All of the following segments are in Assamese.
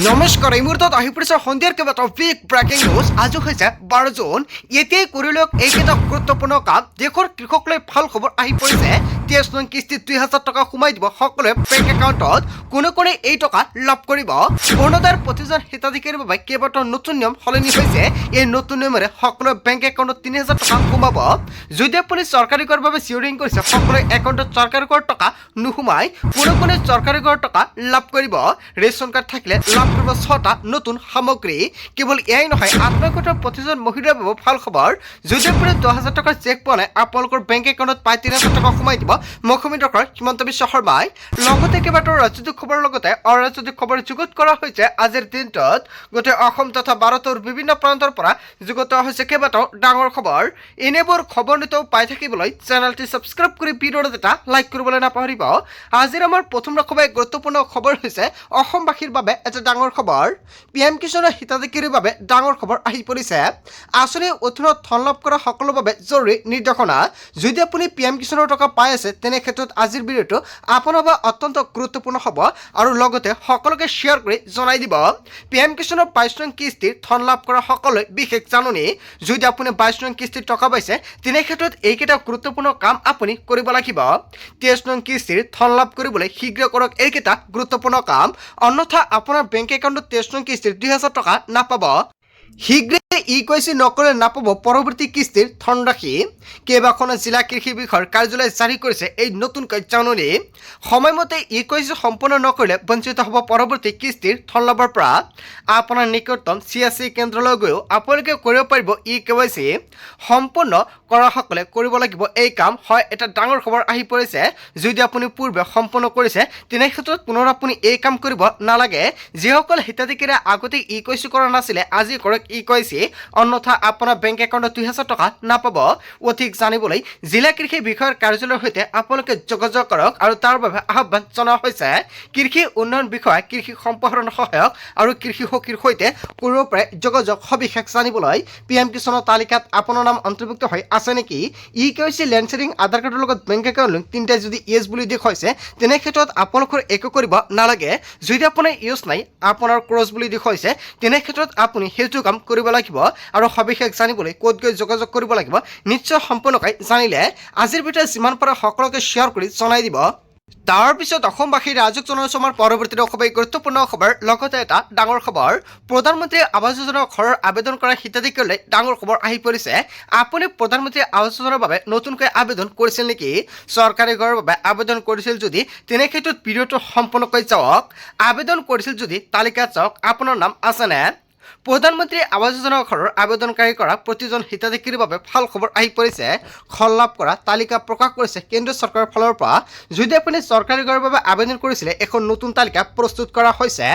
নমস্কাৰ, এই মুহূৰ্তত আহি পৰিছে সন্ধিয়াৰ কেইবাটাও বিগ ব্ৰেকিং নিউজ। আজি হৈছে 12 জুন। এতিয়াই কৰি লওক এইকেইটা গুৰুত্বপূৰ্ণ কাম। দেশৰ কৃষকলৈ ভাল খবৰ আহি পৰিছে। 23 নং কিস্তিত 2000 টকা সোমাই দিব সকলোৱে বেংক একাউণ্টত। কোনে কোনে এই টকা লাভ কৰিব? অৰুণোদয়ৰ প্ৰতিজন হিতাধিকাৰীৰ বাবে কেইবাটাও নতুন নিয়ম সলনি হৈছে। এই নতুন নিয়মেৰে সকলোৱে বেংক একাউণ্টত 3000 টকা সোমাব। যদি আপুনি চৰকাৰী কৰৰ বাবে চিয়ৰিং কৰিছে, সকলোৰে একাউণ্টত চৰকাৰী কৰৰ টকা নোসোমাই। কোনে কোনে চৰকাৰী কৰৰ টকা লাভ কৰিব? ৰেচন কাৰ্ড থাকিলে লাভ কৰিব 6টা নতুন সামগ্ৰী। কেৱল এয়াই নহয়, আপোনালোকৰ প্ৰতিজন মহিলাৰ বাবে ভাল খবৰ। যদি আপুনি 10,000 টকাৰ চেক পোৱা নাই, আপোনালোকৰ বেংক একাউণ্টত 3000 টকা সোমাই দিব মুখ্যমন্ত্ৰী ডক্টৰ হিমন্ত বিশ্ব শৰ্মাই। লগতে কেইবাটাও ৰাজনৈতিক খবৰৰ লগতে অৰাজনৈতিক খবৰ যুগুত কৰা হৈছে। আজিৰ দিনটোত গোটেই অসম তথা ভাৰতৰ বিভিন্ন প্ৰান্তৰ পৰা যুগুত হৈছে কেইবাটাও ডাঙৰ খবৰ। এনেবোৰ খবৰ নিতৌ পাই থাকিবলৈ চেনেলটি ছাবস্ক্ৰাইব কৰি ভিডিঅ'টো এটা লাইক কৰিবলৈ নাপাহৰিব। আজিৰ আমাৰ প্ৰথম ৰকমেৰ গুৰুত্বপূৰ্ণ খবৰ হৈছে অসমবাসীৰ বাবে এটা ডাঙৰ খবৰ। PM কিষাণৰ হিতাধিকাৰীৰ বাবে ডাঙৰ খবৰ আহি পৰিছে। আঁচনিৰ অধীনত ধন লাভ কৰা সকলৰ বাবে জৰুৰী নিৰ্দেশনা। যদি আপুনি PM কিষাণৰ টকা পাই আছে, তেনে ক্ষেত্ৰত আজিৰ ভিডিঅ'টো আপোনাৰ বাবে অত্যন্ত গুৰুত্বপূৰ্ণ হ'ব আৰু লগতে সকলোকে শ্বেয়াৰ কৰি জনাই দিব। PM কিষাণৰ 22 নং কিস্তিৰ ধন লাভ কৰা সকলোৱে বিশেষ জাননী। যদি আপুনি 22 নং কিস্তিৰ টকা পাইছে, তেনে ক্ষেত্ৰত এইকেইটা গুৰুত্বপূৰ্ণ কাম আপুনি কৰিব লাগিব। 23 নং কিস্তিৰ ধন লাভ কৰিবলৈ শীঘ্ৰ কৰক এইকেইটা গুৰুত্বপূৰ্ণ কাম, অন্যথা আপোনাৰ বেংক একাউণ্টত 23 নং কিস্তিৰ 2000 টকা নাপাব। শীঘ্ৰে ইকেৱাইচি নকৰিলে নাপাব পৰৱৰ্তী কিস্তিৰ ধনৰাশি। কেইবাখনো জিলা কৃষি বিষয়াৰ কাৰ্যালয়ে জাৰি কৰিছে এই নতুনকৈ জাননী। সময়মতে ইকেৱাইচি সম্পূৰ্ণ নকৰিলে বঞ্চিত হ'ব পৰৱৰ্তী কিস্তিৰ ধন লাভৰ পৰা। আপোনাৰ নিকটতম CSC কেন্দ্ৰলৈ গৈও আপোনালোকে কৰিব পাৰিব ইকেৱাইচি। সম্পূৰ্ণ কৰাসকলে কৰিব লাগিব এই কাম। হয়, এটা ডাঙৰ খবৰ আহি পৰিছে। যদি আপুনি পূৰ্বে সম্পূৰ্ণ কৰিছে, তেনে ক্ষেত্ৰত পুনৰ আপুনি এই কাম কৰিব নালাগে। যিসকল হিতাধিকাৰীয়ে আগতে ইকেৱাইচি কৰা নাছিলে, আজি কৰক ইকেৱাইচি, অন্যথা আপোনাৰ বেংক একাউণ্টত 2000 টকা নাপাব। অধিক জানিবলৈ জিলা কৃষি বিষয়াৰ কাৰ্যালয়ৰ সৈতে আপোনালোকে যোগাযোগ কৰক আৰু তাৰ বাবে আহ্বান জনোৱা হৈছে। কৃষি উন্নয়ন বিষয়া, কৃষি সম্প্ৰসাৰণ সহায়ক আৰু কৃষি সখীৰ সৈতে কৰিব পাৰে যোগাযোগ। সবিশেষ জানিবলৈ PM কিষাণৰ তালিকাত আপোনাৰ নাম অন্তৰ্ভুক্ত হৈ আছে নেকি? ইকেৱাইচি লেণ্ড শেয়াৰিং আধাৰ কাৰ্ডৰ লগত বেংক একাউণ্ট লিংক তিনিটাই যদি ইয়েছ বুলি দেখুৱাইছে, তেনে ক্ষেত্ৰত আপোনালোকৰ একো কৰিব নালাগে। যদি আপোনাৰ ইয়েছ নাই, আপোনাৰ ক্ৰছ বুলি দেখুৱাইছে, তেনে ক্ষেত্ৰত আপুনি সেইটো কাম কৰিব লাগিব। আৰু সবিশেষ জানিবলৈ ক'ত গৈ যোগাযোগ কৰিব লাগিব নিশ্চয় সম্পূৰ্ণকৈ জানিলে আজিৰ ভিডিঅ'ত যিমান পাৰে সকলোকে শ্বেয়াৰ কৰি জনাই দিব। তাৰ পিছত অসমবাসী ৰাজক জনাইছোঁ আমাৰ পৰৱৰ্তী অসমবাসী গুৰুত্বপূৰ্ণ খবৰ, লগতে এটা ডাঙৰ খবৰ। প্ৰধানমন্ত্ৰী আৱাস যোজনাৰ ঘৰৰ আবেদন কৰা হিতাধিকাৰীলৈ ডাঙৰ খবৰ আহি পৰিছে। আপুনি প্ৰধানমন্ত্ৰী আৱাস যোজনাৰ বাবে নতুনকৈ আবেদন কৰিছিল নেকি? চৰকাৰী ঘৰৰ বাবে আবেদন কৰিছিল যদি, তেনে ক্ষেত্ৰত ভিডিঅ'টো সম্পূৰ্ণকৈ চাওক। আবেদন কৰিছিল যদি তালিকাত চাওক আপোনাৰ নাম আছেনে? প্ৰধানমন্ত্ৰী আৱাস যোজনাৰ ঘৰৰ আবেদনকাৰী কৰা প্ৰতিজন হিতাধিকাৰীৰ বাবে ভাল খবৰ আহি পৰিছে। ঘৰ লাভ কৰা তালিকা প্ৰকাশ কৰিছে কেন্দ্ৰীয় চৰকাৰৰ ফালৰ পৰা। যদি আপুনি চৰকাৰী ঘৰৰ বাবে আবেদন কৰিছিলে, এখন নতুন তালিকা প্ৰস্তুত কৰা হৈছে।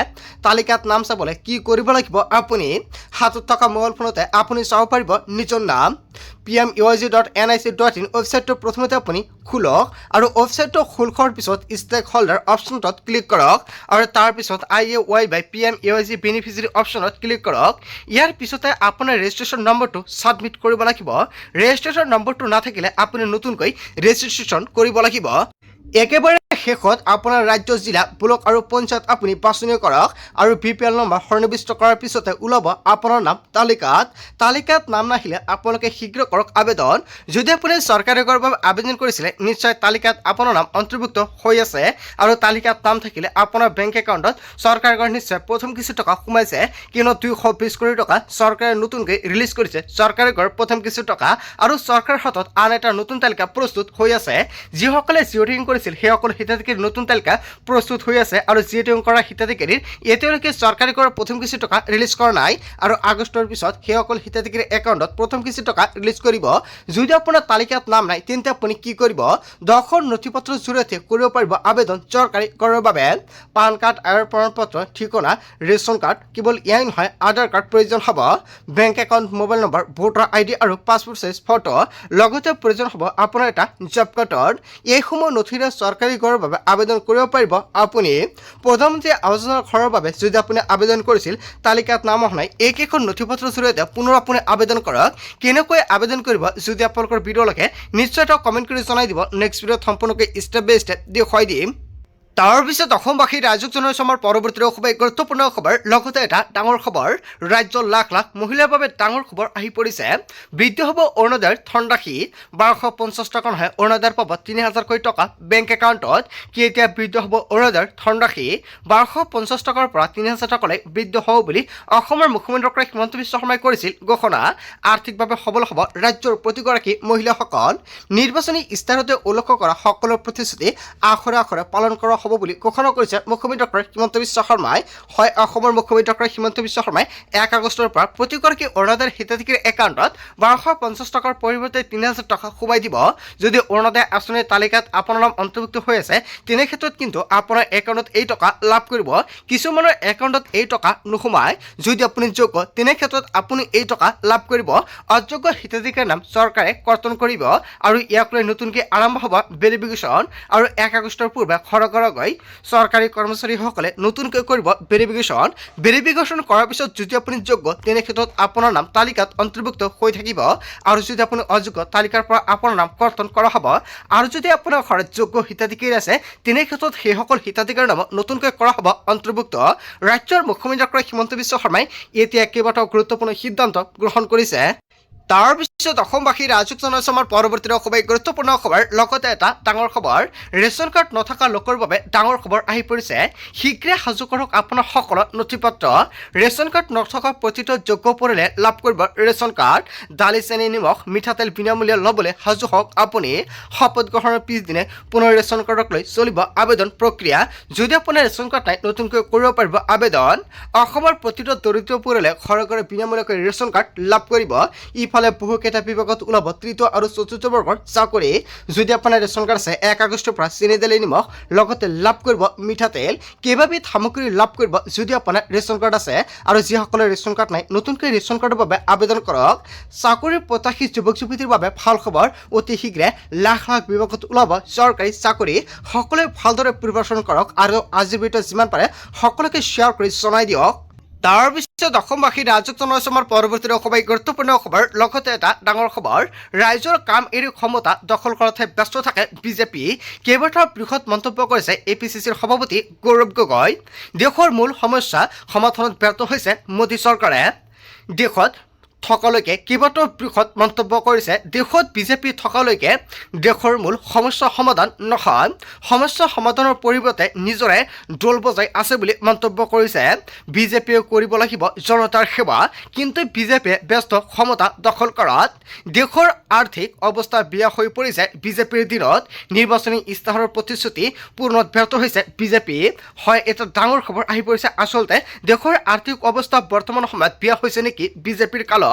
তালিকাত নাম চাবলৈ কি কৰিব লাগিব? আপুনি হাতত থকা মোবাইল ফোনতে আপুনি চাব পাৰিব নিজৰ নাম। pmuig.nic.in ৱেবছাইটটো প্ৰথমতে আপুনি খোলক আৰু ৱেবছাইটটো খোল খোৱাৰ পিছত ষ্টেক হোল্ডাৰ অপশ্যনটোত ক্লিক কৰক আৰু তাৰপিছত IAY by PMUIG বেনিফিচিয়াৰী অপশ্যনত ক্লিক কৰক। ইয়াৰ পিছতে আপোনাৰ ৰেজিষ্ট্ৰেশ্যন নম্বৰটো ছাবমিট কৰিব লাগিব। ৰেজিষ্ট্ৰেশ্যন নম্বৰটো নাথাকিলে আপুনি নতুনকৈ ৰেজিষ্ট্ৰেশ্যন কৰিব লাগিব। একেবাৰে শেষত আপোনাৰ ৰাজ্য, জিলা, ব্লক আৰু পঞ্চায়ত আপুনি বাছনি কৰক আৰু BPL নম্বৰ সন্নিৱিষ্ট কৰাৰ পিছতে ওলাব আপোনাৰ নাম তালিকাত নাম নাহিলে আপোনালোকে শীঘ্ৰ কৰক আবেদন। যদি আপুনি চৰকাৰী ঘৰৰ বাবে আবেদন কৰিছিলে, নিশ্চয় তালিকাত আপোনাৰ নাম অন্তৰ্ভুক্ত হৈ আছে আৰু তালিকাত নাম থাকিলে আপোনাৰ বেংক একাউণ্টত চৰকাৰী ঘৰ নিশ্চয় প্ৰথম কিছু টকা সোমাইছে। কিয়নো 220 কোটি টকা চৰকাৰে নতুনকৈ ৰিলিজ কৰিছে চৰকাৰী ঘৰ প্ৰথম কিছু টকা, আৰু চৰকাৰৰ হাতত আন এটা নতুন তালিকা প্ৰস্তুত হৈ আছে। যিসকলে জিঅ'টিং কৰিছিল সেইসকল হিতাধিকাৰীৰ নতুন তালিকা প্ৰস্তুত হৈ আছে আৰু জিঅ'টিং কৰা হিতাধিকাৰীৰ এতিয়ালৈকে চৰকাৰী ঘৰৰ প্ৰথম কিছু টকা ৰিলিজ কৰা নাই আৰু আগষ্টৰ পিছত সেইসকল হিতাধিকাৰীৰ একাউণ্টত প্ৰথম কিছু টকা ৰিলিজ কৰিব। যদি আপোনাৰ তালিকাত নাম নাই, তেন্তে আপুনি কি কৰিব? দৰ্শন নথিপত্ৰৰ জৰিয়তে কৰিব পাৰিব আবেদন চৰকাৰী ঘৰৰ বাবে। পান কাৰ্ড, আয়ৰ প্ৰমাণপত্ৰ, ঠিকনা, ৰেচন কাৰ্ড, কেৱল এয়াই নহয়, আধাৰ কাৰ্ড প্ৰয়োজন হ'ব, bank account, mobile number, voter ID আৰু পাছপোৰ্ট চাইজ ফটো, লগতে প্ৰয়োজন হ'ব আপোনাৰ এটা জব কাৰ্ডৰ। এইসমূহ নথিৰে চৰকাৰী ঘৰৰ বাবে আবেদন কৰিব পাৰিব আপুনি। প্ৰধানমন্ত্ৰী আৱাস যোজনাৰ ঘৰৰ বাবে যদি আপুনি আবেদন কৰিছিল, তালিকাত নাম অহা নাই, এইকেইখন নথিপত্ৰৰ জৰিয়তে পুনৰ আপুনি আবেদন কৰক। কেনেকৈ আবেদন কৰিব যদি আপোনালোকৰ ভিডিঅ' লাগে, নিশ্চয় এটা কমেণ্ট কৰি জনাই দিব। নেক্সট ভিডিঅ'ত সম্পূৰ্ণকৈ ষ্টেপ বাই ষ্টেপ দেখুৱাই দিম। তাৰ পিছত অসমবাসী ৰাইজক জনাইছোঁ আমাৰ পৰৱৰ্তী খুবেই গুৰুত্বপূৰ্ণ খবৰ। লগতে এটা ডাঙৰ খবৰ, ৰাজ্যৰ লাখ লাখ মহিলাৰ বাবে ডাঙৰ খবৰ আহি পৰিছে। বৃদ্ধি হ'ব অৰুণোদয়ৰ ধনৰাশি। 1250 টকা নহয়, অৰুণোদয়ৰ পাব 3000 টকা বেংক একাউণ্টত। কি এতিয়া বৃদ্ধি হ'ব অৰুণোদয়ৰ ধনৰাশি? 1250 টকাৰ পৰা 3000 টকালৈ বৃদ্ধি হ'ব বুলি অসমৰ মুখ্যমন্ত্ৰী ডক্টৰ হিমন্ত বিশ্ব শৰ্মাই কৰিছিল ঘোষণা। আৰ্থিকভাৱে সবল হ'ব ৰাজ্যৰ প্ৰতিগৰাকী মহিলাসকল। নিৰ্বাচনী ইস্তাহাৰতে উল্লেখ কৰা সকলো প্ৰতিশ্ৰুতি আখৰে আখৰে পালন কৰা হ'ব বুলি ঘোষণা কৰিছে মুখ্যমন্ত্ৰী ডক্টৰ হিমন্ত বিশ্ব শৰ্মাই। হয়, অসমৰ মুখ্যমন্ত্ৰী ডক্টৰ হিমন্ত বিশ্ব শৰ্মাই 1 আগষ্টৰ পৰা প্ৰতিগৰাকী অৰুণোদয়ৰ হিতাধিকাৰীৰ একাউণ্টত 1250 টকাৰ পৰিৱৰ্তে 3000 টকা সোমাই দিব। যদি অৰুণোদয় আঁচনিৰ তালিকাত আপোনাৰ নাম অন্তৰ্ভুক্ত হৈ আছে, তেনে ক্ষেত্ৰত কিন্তু আপোনাৰ একাউণ্টত এই টকা লাভ কৰিব। কিছুমানৰ একাউণ্টত এই টকা নোসোমায়। যদি আপুনি যোগ্য, তেনে ক্ষেত্ৰত আপুনি এই টকা লাভ কৰিব। অযোগ্য হিতাধিকাৰীৰ নাম চৰকাৰে কৰ্তন কৰিব আৰু ইয়াক লৈ নতুনকৈ আৰম্ভ হ'ব ভেৰিফিকেশ্যন। আৰু 1 আগষ্টৰ পূৰ্বে খৰগৰগৈ চৰকাৰী কৰ্মচাৰীসকলে নতুনকৈ কৰিব ভেৰিফিকেশ্যন। ভেৰিফিকেশ্যন কৰাৰ পিছত যদি আপুনি যোগ্য, তেনে ক্ষেত্ৰত আপোনাৰ নাম তালিকাত অন্তৰ্ভুক্ত হৈ থাকিব। আৰু যদি আপুনি অযোগ্য, তালিকাৰ পৰা আপোনাৰ নাম কৰ্তন কৰা হ'ব। আৰু যদি আপোনাৰ ঘৰত যোগ্য হিতাধিকাৰী আছে, তেনে ক্ষেত্ৰত সেইসকল হিতাধিকাৰীৰ নাম নতুনকৈ কৰা হ'ব অন্তৰ্ভুক্ত। ৰাজ্যৰ মুখ্যমন্ত্ৰী ডক্টৰ হিমন্ত বিশ্ব শৰ্মাই এতিয়া কেইবাটাও গুৰুত্বপূৰ্ণ সিদ্ধান্ত গ্ৰহণ কৰিছে। তাৰ পিছত অসমবাসী ৰাইজক জনাইছোঁ আমাৰ পৰৱৰ্তী খুবেই গুৰুত্বপূৰ্ণ খবৰ। লগতে এটা ডাঙৰ খবৰ, ৰেচন কাৰ্ড নথকা লোকৰ বাবে ডাঙৰ খবৰ আহি পৰিছে। শীঘ্ৰে সাজু কৰক আপোনাৰ সকলো নথি পত্ৰ। ৰেচন কাৰ্ড নথকা প্ৰতিটো যোগ্য পৰিয়ালে লাভ কৰিব ৰেচন কাৰ্ড। দালি, চেনি, নিমখ, মিঠাতেল বিনামূলীয়া ল'বলৈ সাজু হওক আপুনি। শপত গ্ৰহণৰ পিছদিনে পুনৰ ৰেচন কাৰ্ডক লৈ চলিব আবেদন প্ৰক্ৰিয়া। যদি আপোনাৰ ৰেচন কাৰ্ড নাই, নতুনকৈ কৰিব পাৰিব আবেদন। অসমৰ প্ৰতিটো দৰিদ্ৰ পৰিয়ালে ঘৰে ঘৰে বিনামূলীয়াকৈ ৰেচন কাৰ্ড লাভ কৰিব। ইফালে বহুকেইটা বিভাগত ওলাব তৃতীয় আৰু চতুৰ্থ বৰ্গৰ চাকৰি। যদি আপোনাৰ ৰেচন কাৰ্ড আছে, 1 আগষ্টৰ পৰা চেনি, দালি, নিমখ লগতে লাভ কৰিব মিঠাতেল। কেইবাবিধ সামগ্ৰী লাভ কৰিব যদি আপোনাৰ ৰেচন কাৰ্ড আছে। আৰু যিসকলৰ ৰেচন কাৰ্ড নাই, নতুনকৈ ৰেচন কাৰ্ডৰ বাবে আবেদন কৰক। চাকৰিৰ প্ৰত্যাশী যুৱক যুৱতীৰ বাবে ভাল খবৰ, অতি শীঘ্ৰে লাখ লাখ বিভাগত ওলাব চৰকাৰী চাকৰি। সকলোৱে ভালদৰে প্ৰিপাৰেশ্যন কৰক আৰু আজিৰ ভিডিঅ'ত যিমান পাৰে সকলোকে শ্বেয়াৰ কৰি জনাই দিয়ক। তাৰ পিছত অসমবাসী ৰাইজক জনাইছোঁ আমাৰ পৰৱৰ্তী খুবেই গুৰুত্বপূৰ্ণ খবৰ। লগতে এটা ডাঙৰ খবৰ, ৰাইজৰ কাম এৰি ক্ষমতা দখল কৰাতহে ব্যস্ত থাকে বিজেপি। কেইবাটাও বৃহৎ মন্তব্য কৰিছে APCCৰ সভাপতি গৌৰৱ গগৈ। দেশৰ মূল সমস্যা সমাধানত ব্যৰ্থ হৈছে মোদী চৰকাৰে। দেশত থকালৈকে কেইবাটাও বৃহৎ মন্তব্য কৰিছে। দেশত বিজেপি থকালৈকে দেশৰ মূল সমস্যা সমাধান নহয়, সমস্যা সমাধানৰ পৰিৱৰ্তে নিজৰে দল বজাই আছে বুলি মন্তব্য কৰিছে। বিজেপিয়ে কৰিব লাগিব জনতাৰ সেৱা, কিন্তু বিজেপিয়ে ব্যস্ত ক্ষমতা দখল কৰাত। দেশৰ আৰ্থিক অৱস্থা বেয়া হৈ পৰিছে বিজেপিৰ দিনত। নিৰ্বাচনী ইস্তাহাৰৰ প্ৰতিশ্ৰুতি পূৰণত ব্যৰ্থ হৈছে বিজেপি। হয়, এটা ডাঙৰ খবৰ আহি পৰিছে। আচলতে দেশৰ আৰ্থিক অৱস্থা বৰ্তমান সময়ত বেয়া হৈছে নেকি বিজেপিৰ কালত।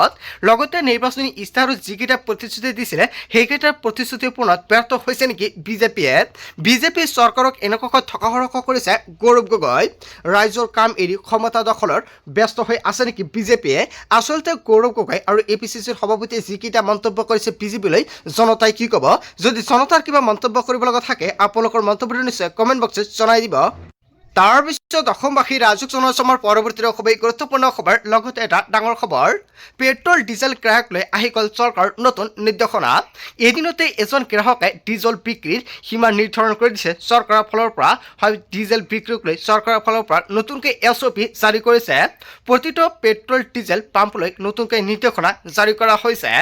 লগতে নিৰ্বাচনী ইস্তাহাৰত যিকেইটা প্ৰতিশ্ৰুতি দিছিলে, সেইকেইটাৰ প্ৰতিশ্ৰুতি পূৰণত ব্যৰ্থ হৈছে নেকি বিজেপিয়ে। বিজেপি চৰকাৰক এনেকুৱাকৈ ঠকাহৰকা কৰিছে গৌৰৱ গগৈ। ৰাইজৰ কাম এৰি ক্ষমতা দখলৰ ব্যস্ত হৈ আছে নেকি বিজেপিয়ে। আচলতে গৌৰৱ গগৈ আৰু APCCৰ সভাপতিয়ে যিকেইটা মন্তব্য কৰিছে বিজেপিলৈ, জনতাই কি ক'ব? যদি জনতাৰ কিবা মন্তব্য কৰিব লগা থাকে, আপোনালোকৰ মন্তব্যটো নিশ্চয় কমেণ্ট বক্সত জনাই দিব। তাৰ পিছত অসমবাসী ৰাইজক জনাইছোঁ আমাৰ পৰৱৰ্তী খুবেই গুৰুত্বপূৰ্ণ খবৰ। লগতে এটা ডাঙৰ খবৰ, পেট্ৰল ডিজেল ক্ৰয়ক লৈ আহি গ'ল চৰকাৰৰ নতুন নিৰ্দেশনা। এদিনতে এজন গ্ৰাহকে ডিজেল বিক্ৰীৰ সীমা নিৰ্ধাৰণ কৰি দিছে চৰকাৰৰ ফালৰ পৰা। হয়, ডিজেল বিক্ৰীক লৈ চৰকাৰৰ ফালৰ পৰা নতুনকৈ SOP জাৰি কৰিছে। প্ৰতিটো পেট্ৰল ডিজেল পাম্পলৈ নতুনকৈ নিৰ্দেশনা জাৰি কৰা হৈছে।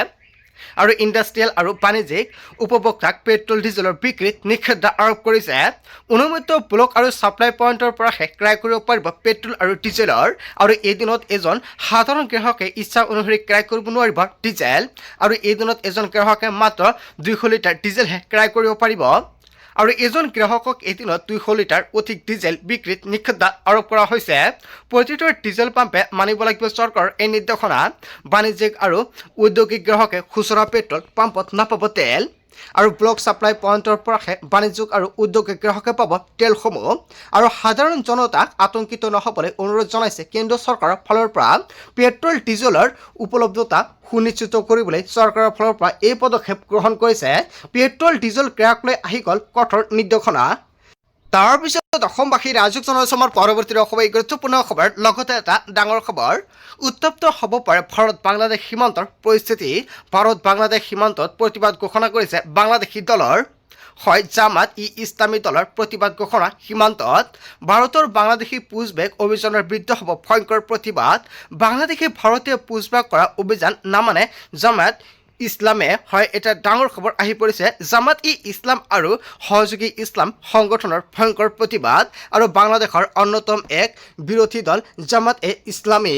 আৰু ইণ্ডাষ্ট্ৰিয়েল আৰু বাণিজ্যিক উপভোক্তাক পেট্ৰল ডিজেলৰ বিক্ৰীত নিষেধাজ্ঞা আৰোপ কৰিছে। অনুমোদিত ব্লক আৰু ছাপ্লাই পইণ্টৰ পৰাহে ক্ৰয় কৰিব পাৰিব পেট্ৰল আৰু ডিজেলৰ। আৰু এদিনত এজন সাধাৰণ গ্ৰাহকে ইচ্ছা অনুসৰি ক্ৰয় কৰিব নোৱাৰিব ডিজেল। আৰু এদিনত এজন গ্ৰাহকে মাত্ৰ 200 লিটাৰ ডিজেলহে ক্ৰয় কৰিব পাৰিব। আৰু এজন গ্ৰাহকক এদিনত 200 লিটাৰ অধিক ডিজেল বিক্ৰীত নিষেধাজ্ঞা আৰোপ কৰা হৈছে। প্ৰতিটো ডিজেল পাম্পে মানিব লাগিব চৰকাৰৰ এই নিৰ্দেশনা। বাণিজ্যিক আৰু ঔদ্যোগিক গ্ৰাহকে খুচুৰা পেট্ৰল পাম্পত নাপাব তেল। আৰু ব্লক ছাপ্লাই পইণ্টৰ পৰাহে বাণিজ্যিক আৰু উদ্যোগিক গ্ৰাহকে পাব তেলসমূহ। আৰু সাধাৰণ জনতাক আতংকিত নহ'বলৈ অনুৰোধ জনাইছে কেন্দ্ৰীয় চৰকাৰৰ ফালৰ পৰা। পেট্ৰল ডিজেলৰ উপলব্ধতা সুনিশ্চিত কৰিবলৈ চৰকাৰৰ ফালৰ পৰা এই পদক্ষেপ গ্ৰহণ কৰিছে। পেট্ৰল ডিজেল ক্ৰয়ক লৈ আহি গ'ল কঠোৰ নিৰ্দেশনা। তাৰ পিছত অসমবাসী ৰাইজক জনাইছোঁ আমাৰ পৰৱৰ্তী খুবেই গুৰুত্বপূৰ্ণ খবৰ। লগতে এটা ডাঙৰ খবৰ, উত্তপ্ত হ'ব পাৰে ভাৰত বাংলাদেশ সীমান্তৰ পৰিস্থিতি। ভাৰত বাংলাদেশ সীমান্তত প্ৰতিবাদ ঘোষণা কৰিছে বাংলাদেশী দলৰ। হয় জামাত ই ইছলামী দলৰ প্ৰতিবাদ ঘোষণা সীমান্তত ভাৰতৰ বাংলাদেশী পুছবেক অভিযানৰ বিৰুদ্ধে হ'ব ভয়ংকৰ প্ৰতিবাদ বাংলাদেশী ভাৰতীয় পুছবেক কৰা অভিযান নামানে জামাত ইছলামে হয় এটা ডাঙৰ খবৰ আহি পৰিছে জামাত ই ইছলাম আৰু সহযোগী ইছলাম সংগঠনৰ ভয়ংকৰ প্ৰতিবাদ আৰু বাংলাদেশৰ অন্যতম এক বিৰোধী দল জামাত এ ইছলামী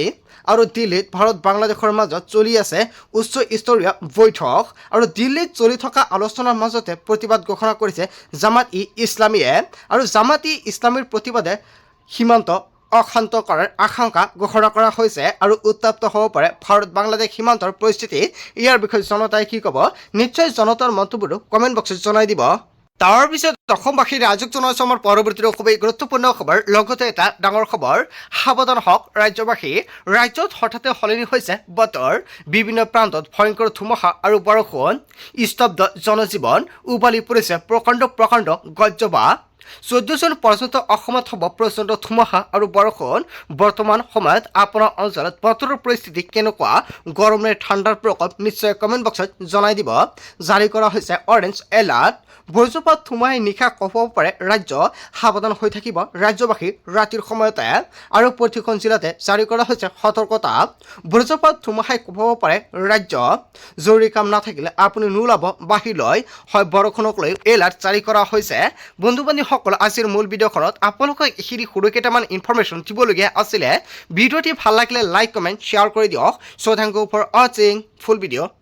আৰু দিল্লীত ভাৰত বাংলাদেশৰ মাজত চলি আছে উচ্চ স্তৰীয় বৈঠক আৰু দিল্লীত চলি থকা আলোচনাৰ মাজতে প্ৰতিবাদ ঘোষণা কৰিছে জামাত ই ইছলামীয়ে আৰু জামাত ই ইছলামীৰ প্ৰতিবাদে সীমান্ত অশান্ত কৰাৰ আশংকা ঘোষণা কৰা হৈছে আৰু উত্তপ্ত হ'ব পাৰে ভাৰত বাংলাদেশ সীমান্তৰ পৰিস্থিতি ইয়াৰ বিষয়ে জনতাই কি ক'ব নিশ্চয় জনতাৰ মন্তব্যটো কমেণ্ট বক্সত জনাই দিব তাৰ পিছত অসমবাসী ৰাইজক জনাইছোঁ আমাৰ পৰৱৰ্তী খুবেই গুৰুত্বপূৰ্ণ খবৰ লগতে এটা ডাঙৰ খবৰ সাৱধান হওক ৰাজ্যবাসী ৰাজ্যত হঠাতে সলনি হৈছে বতৰ বিভিন্ন প্ৰান্তত ভয়ংকৰ ধুমুহা আৰু বৰষুণ স্তব্ধ জনজীৱন উভালি পৰিছে প্ৰকাণ্ড গজ্জবাহ 14 জুন পৰ্যন্ত অসমত হ'ব প্ৰচণ্ড ধুমুহা আৰু বৰষুণ বৰ্তমান সময়ত আপোনাৰ অঞ্চলত বতৰৰ পৰিস্থিতি কেনেকুৱা গৰম নে ঠাণ্ডাৰ প্ৰকোপ নিশ্চয় কমেণ্ট বক্সত জনাই দিব জাৰি কৰা হৈছে অৰেঞ্জ এলাৰ্ট বজ্ৰপাত ধুমুহাই নিশা কঁপাব পাৰে ৰাজ্য সাৱধান হৈ থাকিব ৰাজ্যবাসী ৰাতিৰ সময়তে আৰু প্ৰতিখন জিলাতে জাৰি কৰা হৈছে সতৰ্কতা বজ্ৰপাত ধুমুহাই কঁপাব পাৰে ৰাজ্য জৰুৰী কাম নাথাকিলে আপুনি নোলাব বাহিৰলৈ হয় বৰষুণক লৈ এলাৰ্ট জাৰি কৰা হৈছে বন্ধু বান্ধৱীসকল আজিৰ মূল ভিডিঅ'খনত আপোনালোকক এইখিনি সৰু কেইটামান ইনফৰমেশ্যন দিবলগীয়া আছিলে ভিডিঅ'টি ভাল লাগিলে লাইক কমেণ্ট শ্বেয়াৰ কৰি দিয়ক চ' থেংক ইউ ফৰ ৱাচিং ফুল ভিডিঅ'